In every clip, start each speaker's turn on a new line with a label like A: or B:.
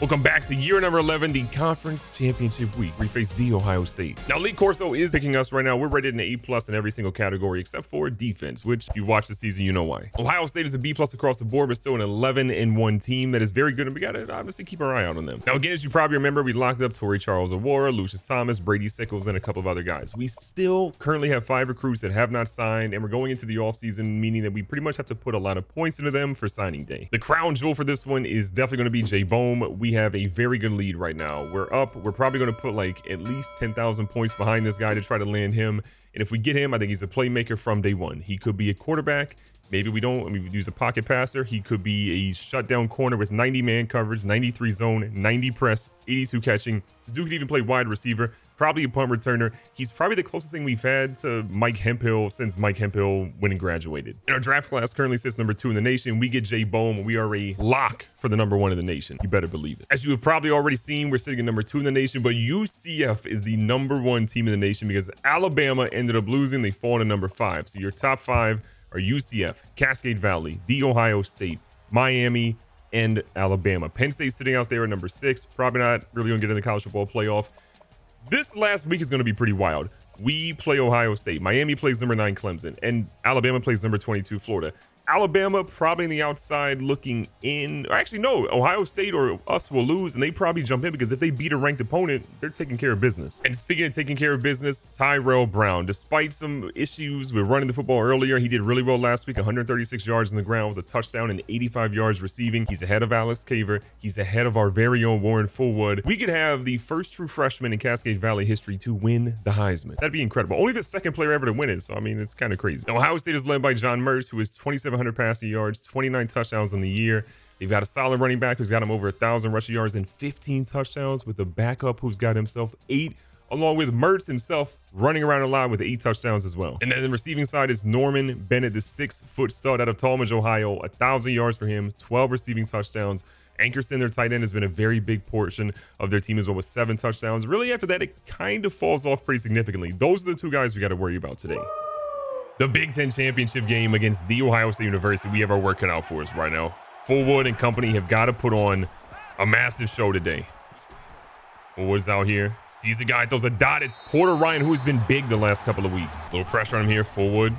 A: Welcome back to year number 11, the conference championship week. We face the Ohio State. Now, Lee Corso is picking us right now. We're rated an A+ in every single category except for defense, which if you watch the season, you know why. Ohio State is a B+ across the board, but still an 11-1 team that is very good, and we got to obviously keep our eye out on them. Now, again, as you probably remember, we locked up Torrey Charles Awara, Lucius Thomas, Brady Sickles, and a couple of other guys. We still currently have 5 recruits that have not signed, and we're going into the offseason, meaning that we pretty much have to put a lot of points into them for signing day. The crown jewel for this one is definitely going to be Jay Bohm. We have a very good lead right now. We're up. We're probably going to put like at least 10,000 points behind this guy to try to land him. And if we get him, I think he's a playmaker from day one. He could be a quarterback. Maybe we don't. I mean, we use a pocket passer. He could be a shutdown corner with 90 man coverage, 93 zone, 90 press, 82 catching. This dude could even play wide receiver, probably a punt returner. He's probably the closest thing we've had to Mike Hemphill since Mike Hemphill went and graduated. In our draft class currently sits number 2 in the nation. We get Jay Bohm. We are a lock for the number 1 in the nation. You better believe it. As you have probably already seen, we're sitting at number 2 in the nation, but UCF is the number 1 team in the nation because Alabama ended up losing. They fall to number 5. So your top 5 are UCF, Cascade Valley, The Ohio State, Miami, and Alabama. Penn State sitting out there at number 6. Probably not really going to get in the college football playoff. This last week is going to be pretty wild. We play Ohio State. Miami plays number 9 Clemson, and Alabama plays number 22 Florida. Alabama probably on the outside looking in, or actually no, Ohio State or us will lose, and they probably jump in because if they beat a ranked opponent, they're taking care of business. And speaking of taking care of business, Tyrell Brown, despite some issues with running the football earlier, he did really well last week, 136 yards on the ground with a touchdown and 85 yards receiving. He's ahead of Alex Caver. He's ahead of our very own Warren Fullwood. We could have the first true freshman in Cascade Valley history to win the Heisman. That'd be incredible. Only the second player ever to win it, so I mean, it's kind of crazy. Now, Ohio State is led by John Mertz, who is 2,700 passing yards, 29 touchdowns on the year. They've got a solid running back who's got him over 1,000 rushing yards and 15 touchdowns, with a backup who's got himself 8, along with Mertz himself running around a lot with 8 touchdowns as well. And then the receiving side is Norman Bennett, the 6-foot stud out of Tallmadge, Ohio, 1,000 yards for him, 12 receiving touchdowns. Ankerson, their tight end, has been a very big portion of their team as well with 7 touchdowns. Really, after that, it kind of falls off pretty significantly. Those are the 2 guys we got to worry about today. The Big Ten championship game against The Ohio State University. We have our work cut out for us right now. Fullwood and company have got to put on a massive show today. Fullwood's out here. Sees a guy, throws a dot. It's Porter Ryan, who has been big the last couple of weeks. A little pressure on him here. Fullwood,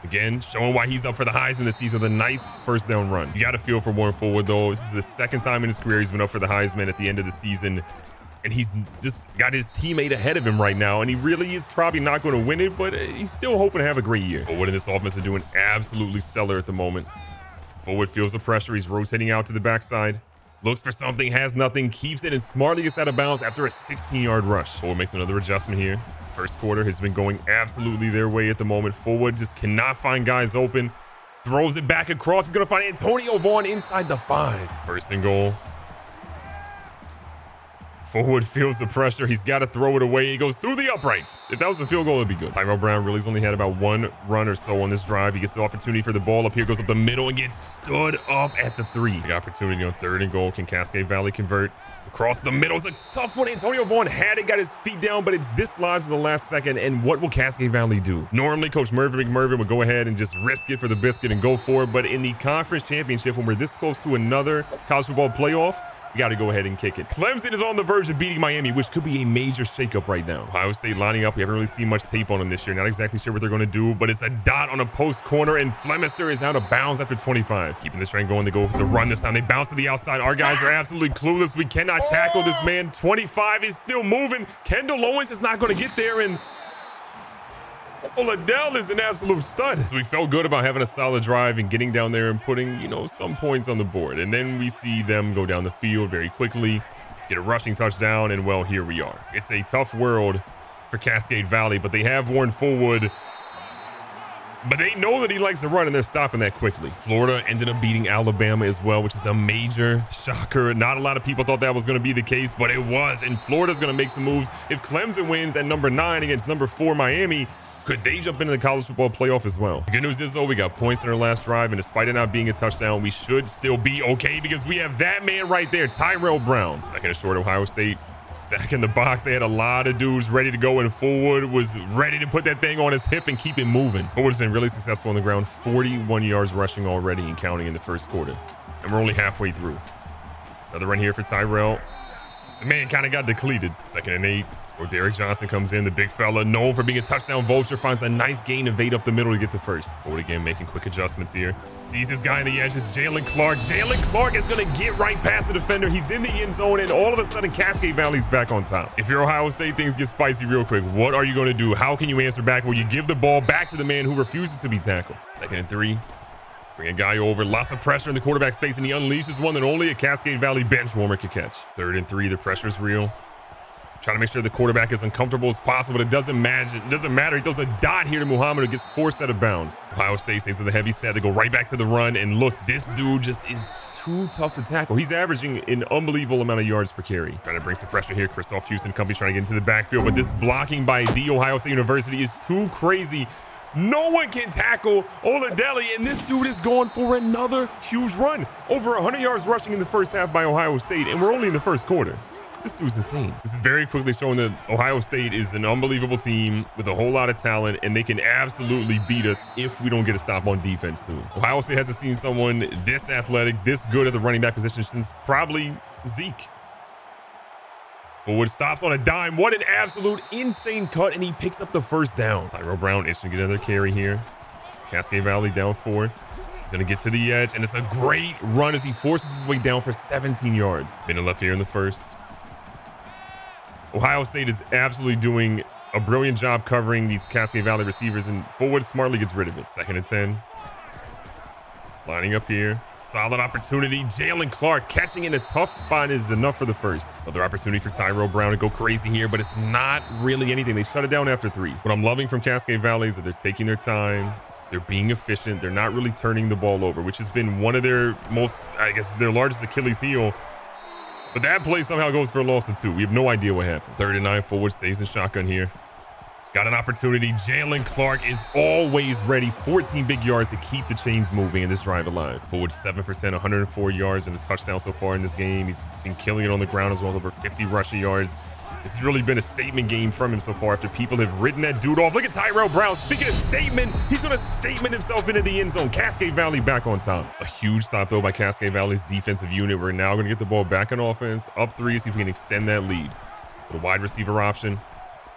A: again, showing why he's up for the Heisman this season with a nice first down run. You got to feel for Warren Fullwood, though. This is the second time in his career he's been up for the Heisman at the end of the season. And he's just got his teammate ahead of him right now. And he really is probably not going to win it, but he's still hoping to have a great year. Fullwood in this offense are doing absolutely stellar at the moment. Fullwood feels the pressure. He's rotating out to the backside. Looks for something, has nothing, keeps it, and smartly gets out of bounds after a 16-yard rush. Fullwood makes another adjustment here. First quarter has been going absolutely their way at the moment. Fullwood just cannot find guys open. Throws it back across. He's going to find Antonio Vaughn inside the 5. First and goal. Fullwood feels the pressure. He's got to throw it away. He goes through the uprights. If that was a field goal, it'd be good. Tyrell Brown really's only had about 1 run or so on this drive. He gets the opportunity for the ball up here, goes up the middle and gets stood up at the 3. The opportunity on 3rd and goal. Can Cascade Valley convert? Across the middle. It's a tough one. Antonio Vaughn had it, got his feet down, but it's dislodged in the last second. And what will Cascade Valley do? Normally, Coach Mervin McMervin would go ahead and just risk it for the biscuit and go for it. But in the conference championship, when we're this close to another college football playoff, we got to go ahead and kick it. Clemson is on the verge of beating Miami, which could be a major shakeup right now. Ohio State lining up. We haven't really seen much tape on them this year. Not exactly sure what they're going to do, but it's a dot on a post corner, and Flemister is out of bounds after 25. Keeping this train going. They go to run this time. They bounce to the outside. Our guys are absolutely clueless. We cannot tackle this man. 25 is still moving. Kendall Owens is not going to get there, and Liddell is an absolute stud. So we felt good about having a solid drive and getting down there and putting, some points on the board. And then we see them go down the field very quickly, get a rushing touchdown, and well, here we are. It's a tough world for Cascade Valley, but they have Warren Fullwood. But they know that he likes to run, and they're stopping that quickly. Florida ended up beating Alabama as well, which is a major shocker. Not a lot of people thought that was going to be the case, but it was. And Florida's going to make some moves. If Clemson wins at number 9 against number 4 Miami, could they jump into the college football playoff as well? The good news is, though, we got points in our last drive, and despite it not being a touchdown, we should still be okay because we have that man right there, Tyrell Brown. Second and short, Ohio State stacking the box. They had a lot of dudes ready to go, and Fullwood was ready to put that thing on his hip and keep it moving. Fullwood's been really successful on the ground, 41 yards rushing already and counting in the first quarter. And we're only halfway through. Another run here for Tyrell. The man kind of got depleted. 2nd and 8. Or Derek Johnson comes in, the big fella, known for being a touchdown vulture, finds a nice gain of 8 up the middle to get the first. Forward again, making quick adjustments here. Sees his guy on the edges, Jalen Clark. Jalen Clark is going to get right past the defender. He's in the end zone, and all of a sudden, Cascade Valley's back on top. If you're Ohio State, things get spicy real quick. What are you going to do? How can you answer back? Will you give the ball back to the man who refuses to be tackled? 2nd and 3. Bring a guy over. Lots of pressure in the quarterback's face, and he unleashes one that only a Cascade Valley bench warmer could catch. 3rd and 3. The pressure's real. Trying to make sure the quarterback is uncomfortable as possible, but it doesn't matter. He throws a dot here to Muhammad, who gets forced out of bounds. Ohio State stays with the heavy set to go right back to the run. And look, this dude just is too tough to tackle. He's averaging an unbelievable amount of yards per carry. Trying to bring some pressure here. Christoph Houston company trying to get into the backfield, but this blocking by The Ohio State University is too crazy. No one can tackle Oladelli, and this dude is going for another huge run. Over 100 yards rushing in the first half by Ohio State, and we're only in the first quarter. This dude's insane. This is very quickly showing that Ohio State is an unbelievable team with a whole lot of talent, and they can absolutely beat us if we don't get a stop on defense soon. Ohio State hasn't seen someone this athletic, this good at the running back position since probably Zeke. Forward stops on a dime. What an absolute insane cut, and he picks up the first down. Tyrell Brown is going to get another carry here. Cascade Valley down 4. He's going to get to the edge, and it's a great run as he forces his way down for 17 yards. Been left here in the first. Ohio State is absolutely doing a brilliant job covering these Cascade Valley receivers, and Forward smartly gets rid of it. 2nd and 10. Lining up here. Solid opportunity. Jalen Clark catching in a tough spot is enough for the first. Another opportunity for Tyrell Brown to go crazy here, but it's not really anything. They shut it down after 3. What I'm loving from Cascade Valley is that they're taking their time. They're being efficient. They're not really turning the ball over, which has been one of their most, I guess, their largest Achilles heel. But that play somehow goes for a loss of 2. We have no idea what happened. 3rd and 9. Forward stays in shotgun here. Got an opportunity. Jalen Clark is always ready. 14 big yards to keep the chains moving and this drive alive. Forward 7 for 10, 104 yards and a touchdown so far in this game. He's been killing it on the ground as well, over 50 rushing yards. This has really been a statement game from him so far after people have written that dude off. Look at Tyrell Brown. Speaking of statement, he's going to statement himself into the end zone. Cascade Valley back on top. A huge stop, though, by Cascade Valley's defensive unit. We're now going to get the ball back on offense. Up 3, see if we can extend that lead. With a wide receiver option.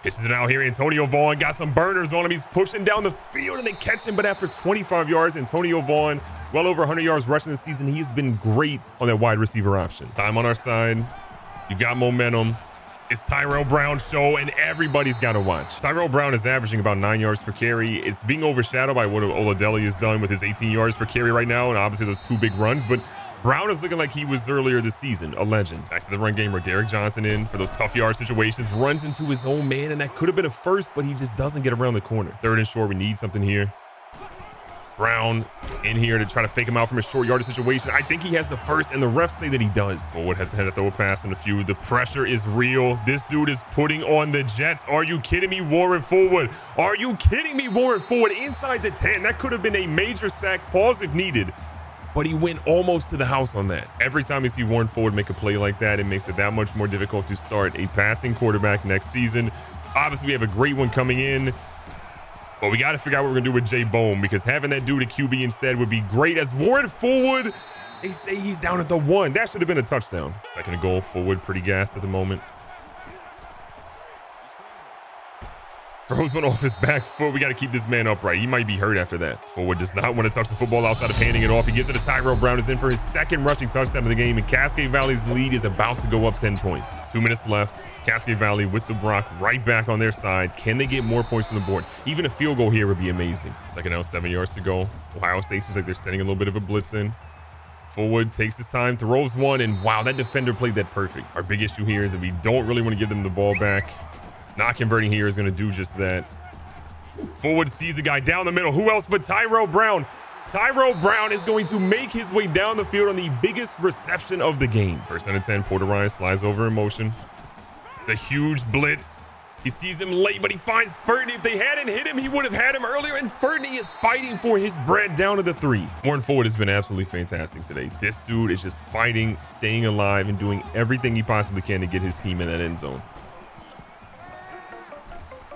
A: Pitches it out here. Antonio Vaughn got some burners on him. He's pushing down the field, and they catch him. But after 25 yards, Antonio Vaughn, well over 100 yards rushing this season. He has been great on that wide receiver option. Time on our side. You've got momentum. It's Tyrell Brown's show, and everybody's got to watch. Tyrell Brown is averaging about 9 yards per carry. It's being overshadowed by what Oladelli has done with his 18 yards per carry right now, and obviously those 2 big runs. But Brown is looking like he was earlier this season, a legend. Back to the run game where Derek Johnson in for those tough yard situations, runs into his own man, and that could have been a first, but he just doesn't get around the corner. 3rd and short, we need something here. Brown in here to try to fake him out from a short yardage situation. I think he has the first, and the refs say that he does. Forward has had to throw a pass in a few. The pressure is real. This dude is putting on the Jets. Are you kidding me, Warren Forward? Are you kidding me, Warren Forward? Inside the 10. That could have been a major sack. Pause if needed. But he went almost to the house on that. Every time you see Warren Forward make a play like that, it makes it that much more difficult to start a passing quarterback next season. Obviously, we have a great one coming in. But we got to figure out what we're going to do with Jay Bone, because having that dude at QB instead would be great. As Warren Forward, they say he's down at the 1. That should have been a touchdown. 2nd and goal. Forward pretty gassed at the moment. Throws one off his back foot. We got to keep this man upright. He might be hurt after that. Forward does not want to touch the football outside of handing it off. He gives it to Tyrell Brown. Is in for his 2nd rushing touchdown of the game. And Cascade Valley's lead is about to go up 10 points. 2 minutes left. Cascade Valley with the rock right back on their side. Can they get more points on the board? Even a field goal here would be amazing. 2nd down, 7 yards to go. Ohio State seems like they're sending a little bit of a blitz in. Forward takes his time, throws one, and wow, that defender played that perfect. Our big issue here is that we don't really want to give them the ball back. Not converting here is going to do just that. Forward sees the guy down the middle. Who else but Tyrell Brown? Tyrell Brown is going to make his way down the field on the biggest reception of the game. 1st and 10, Porter Ryan slides over in motion. The huge blitz. He sees him late, but he finds Ferdinand. If they hadn't hit him, he would have had him earlier, and Ferdinand is fighting for his bread down to the 3. Warren Forward has been absolutely fantastic today. This dude is just fighting, staying alive, and doing everything he possibly can to get his team in that end zone.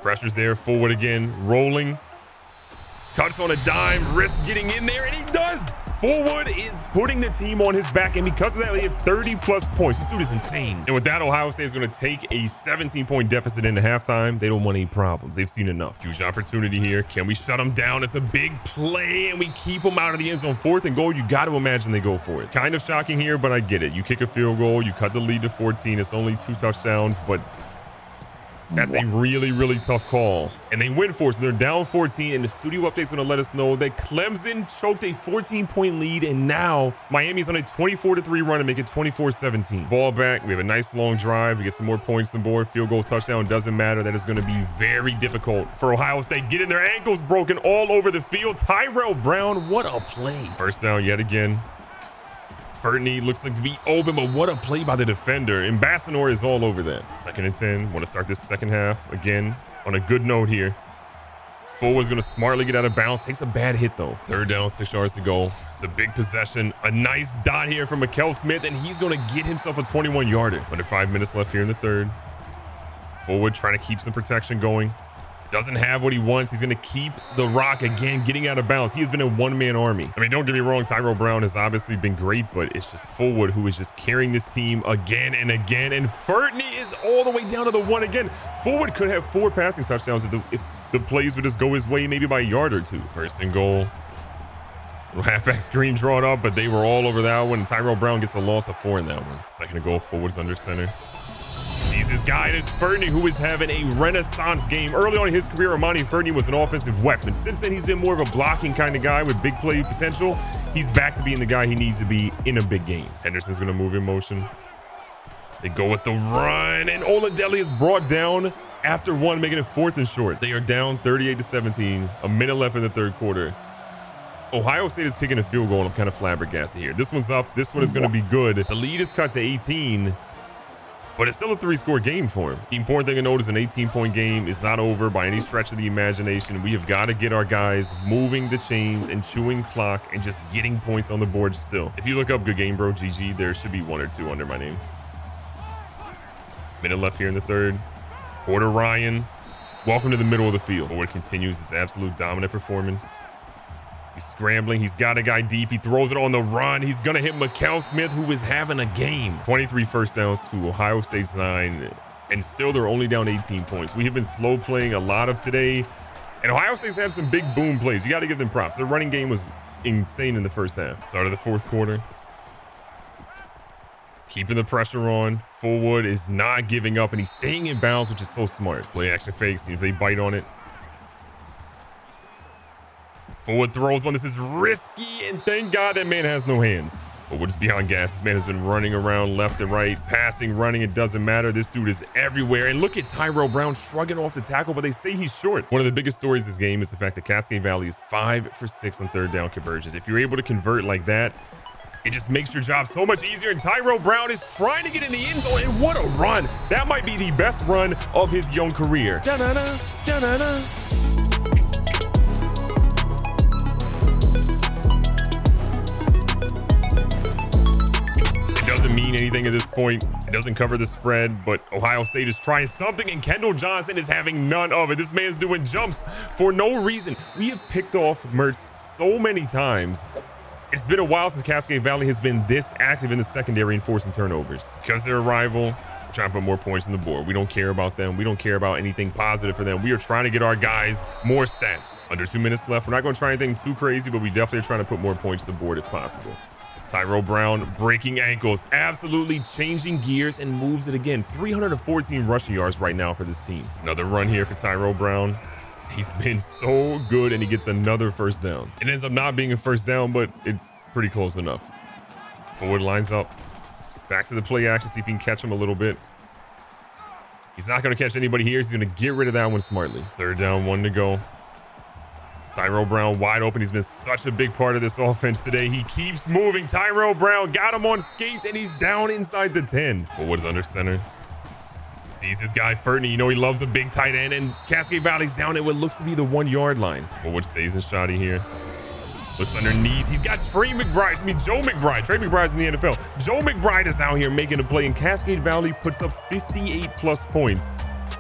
A: Pressure's there. Forward again, rolling. Cuts on a dime, risks getting in there, and he does. Forward is putting the team on his back, and because of that, they have 30+ points. This dude is insane. And with that, Ohio State is going to take a 17-point deficit into halftime. They don't want any problems. They've seen enough. Huge opportunity here. Can we shut them down? It's a big play, and we keep them out of the end zone. 4th and goal. You got to imagine they go for it. Kind of shocking here, but I get it. You kick a field goal. You cut the lead to 14. It's only 2 touchdowns, but that's a really, really tough call. And they win for us. They're down 14, and the studio update is going to let us know that Clemson choked a 14-point lead, and now Miami's on a 24-3 run to make it 24-17. Ball back. We have a nice long drive. We get some more points on the board. Field goal, touchdown, doesn't matter. That is going to be very difficult for Ohio State. Getting their ankles broken all over the field. Tyrell Brown, what a play. First down yet again. Fertney looks like to be open, but what a play by the defender. And Bassanor is all over that. 2nd and 10. Want to start this second half again on a good note here. This forward's going to smartly get out of bounds. Takes a bad hit, though. 3rd down, 6 yards to go. It's a big possession. A nice dot here from Mikael Smith, and he's going to get himself a 21-yarder. Under 5 minutes left here in the 3rd. Forward trying to keep some protection going. Doesn't have what he wants. He's going to keep the rock again, getting out of bounds. He has been a one-man army. I mean, don't get me wrong. Tyrell Brown has obviously been great, but it's just Forward who is just carrying this team again and again. And Fertney is all the way down to the 1 again. Forward could have 4 passing touchdowns if the plays would just go his way, maybe by a yard or 2. 1st and goal. Little halfback screen drawn up, but they were all over that one. Tyrell Brown gets a loss of 4 in that one. 2nd and goal. Forward's under center. Sees his guy. It is Fertney, who is having a renaissance game. Early on in his career, Armani Fertney was an offensive weapon. Since then, he's been more of a blocking kind of guy with big play potential. He's back to being the guy he needs to be in a big game. Henderson's going to move in motion. They go with the run, and Oladelli is brought down after 1, making it 4th and short. They are down 38-17. A minute left in the 3rd quarter. Ohio State is kicking a field goal, and I'm kind of flabbergasted here. This one's up. This one is going to be good. The lead is cut to 18. But it's still a 3-score game for him. The important thing to note is an 18-point game is not over by any stretch of the imagination. We have got to get our guys moving the chains and chewing clock and just getting points on the board still. If you look up GoodGameBro GG, there should be 1 or 2 under my name. Minute left here in the 3rd. Porter Ryan, welcome to the middle of the field. Forward continues his absolute dominant performance. He's scrambling. He's got a guy deep. He throws it on the run. He's going to hit Mikael Smith, who is having a game. 23 first downs to Ohio State's 9, and still they're only down 18 points. We have been slow playing a lot of today, and Ohio State's had some big boom plays. You got to give them props. Their running game was insane in the first half. Start of the 4th quarter. Keeping the pressure on. Forward is not giving up, and he's staying in bounds, which is so smart. Play action fake. See if they bite on it. Forward throws one. This is risky, and thank God that man has no hands. Forward is behind gas. This man has been running around left and right, passing, running. It doesn't matter. This dude is everywhere. And look at Tyrell Brown shrugging off the tackle, but they say he's short. One of the biggest stories of this game is the fact that Cascade Valley is 5 for 6 on 3rd down conversions. If you're able to convert like that, it just makes your job so much easier. And Tyrell Brown is trying to get in the end zone, and what a run. That might be the best run of his young career. Da-na-na, da-na-na. Doesn't mean anything at this point. It doesn't cover the spread, but Ohio State is trying something, and Kendall Johnson is having none of it. This man's doing jumps for no reason. We have picked off Mertz so many times. It's been a while since Cascade Valley has been this active in the secondary and forcing turnovers. Because they're a rival, we're trying to put more points on the board. We don't care about them. We don't care about anything positive for them. We are trying to get our guys more stats. Under 2 minutes left. We're not going to try anything too crazy, but we definitely are trying to put more points on the board if possible. Tyrell Brown breaking ankles, absolutely changing gears, and moves it again. 314 rushing yards right now for this team. Another run here for Tyrell Brown. He's been so good, and he gets another first down. It ends up not being a first down, but it's pretty close enough. Forward lines up. Back to the play action, see if he can catch him a little bit. He's not going to catch anybody here. He's going to get rid of that one smartly. 3rd down, 1 to go. Tyrell Brown wide open. He's been such a big part of this offense today. He keeps moving. Tyrell Brown got him on skates, and he's down inside the 10. Forward is under center. Sees his guy Fertney. You know he loves a big tight end, and Cascade Valley's down at what looks to be the 1 yard line. Forward stays in shoddy here. Looks underneath. He's got Joe McBride. Trey McBride's in the NFL. Joe McBride is out here making a play, and Cascade Valley puts up 58+ points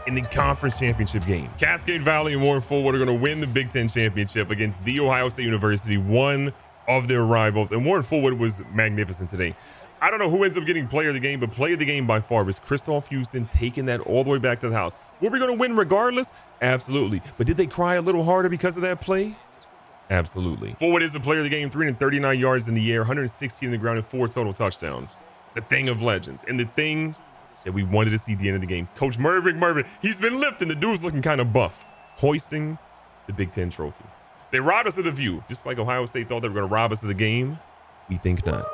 A: in the conference championship game. Cascade Valley and Warren Forward are going to win the Big Ten championship against The Ohio State University, 1 of their rivals. And Warren Fullwood was magnificent today. I don't know who ends up getting player of the game, but player of the game by far was Christoph Houston, taking that all the way back to the house. Were we going to win regardless? Absolutely. But did they cry a little harder because of that play? Absolutely. Fullwood is the player of the game, 339 yards in the air, 116 on the ground, and 4 total touchdowns. The thing of legends, and the thing that we wanted to see at the end of the game. Coach Mervin McMervin, he's been lifting. The dude's looking kind of buff, hoisting the Big Ten trophy. They robbed us of the view, just like Ohio State thought they were going to rob us of the game. We think not.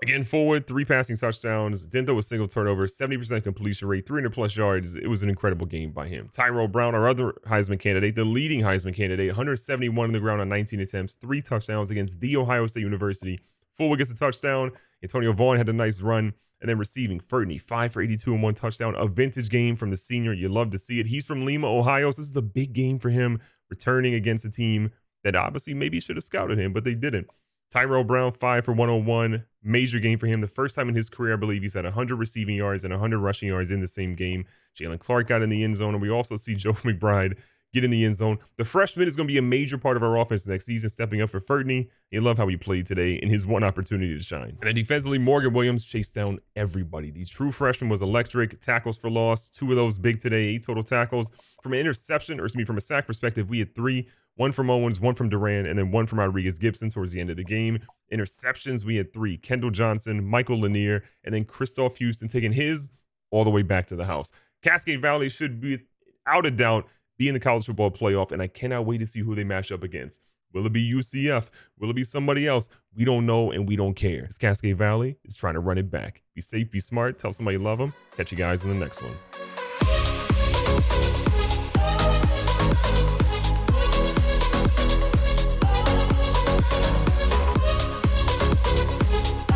A: Again, Fullwood, 3 passing touchdowns, didn't throw a single turnover, 70% completion rate, 300+ yards. It was an incredible game by him. Tyrell Brown, our other Heisman candidate, the leading Heisman candidate, 171 on the ground on 19 attempts, 3 touchdowns against The Ohio State University. Fullwood gets a touchdown. Antonio Vaughn had a nice run. And then receiving, Ferdinand, 5 for 82 and 1 touchdown. A vintage game from the senior. You love to see it. He's from Lima, Ohio, so this is a big game for him, returning against a team that obviously maybe should have scouted him, but they didn't. Tyrell Brown, 5 for 101. Major game for him. The first time in his career, I believe, he's had 100 receiving yards and 100 rushing yards in the same game. Jalen Clark got in the end zone, and we also see Joe McBride get in the end zone. The freshman is going to be a major part of our offense next season, stepping up for Ferdinand. You love how he played today in his one opportunity to shine. And then defensively, Morgan Williams chased down everybody. The true freshman was electric. Tackles for loss, 2 of those big today, 8 total tackles. From an interception, or excuse me, from a sack perspective, we had 3. 1 from Owens, 1 from Duran, and then 1 from Rodriguez Gibson towards the end of the game. Interceptions, we had 3. Kendall Johnson, Michael Lanier, and then Christoph Houston taking his all the way back to the house. Cascade Valley should be, without a doubt, be in the college football playoff, and I cannot wait to see who they match up against. Will it be UCF? Will it be somebody else? We don't know, and we don't care. It's Cascade Valley is trying to run it back. Be safe, be smart, tell somebody you love them. Catch you guys in the next one.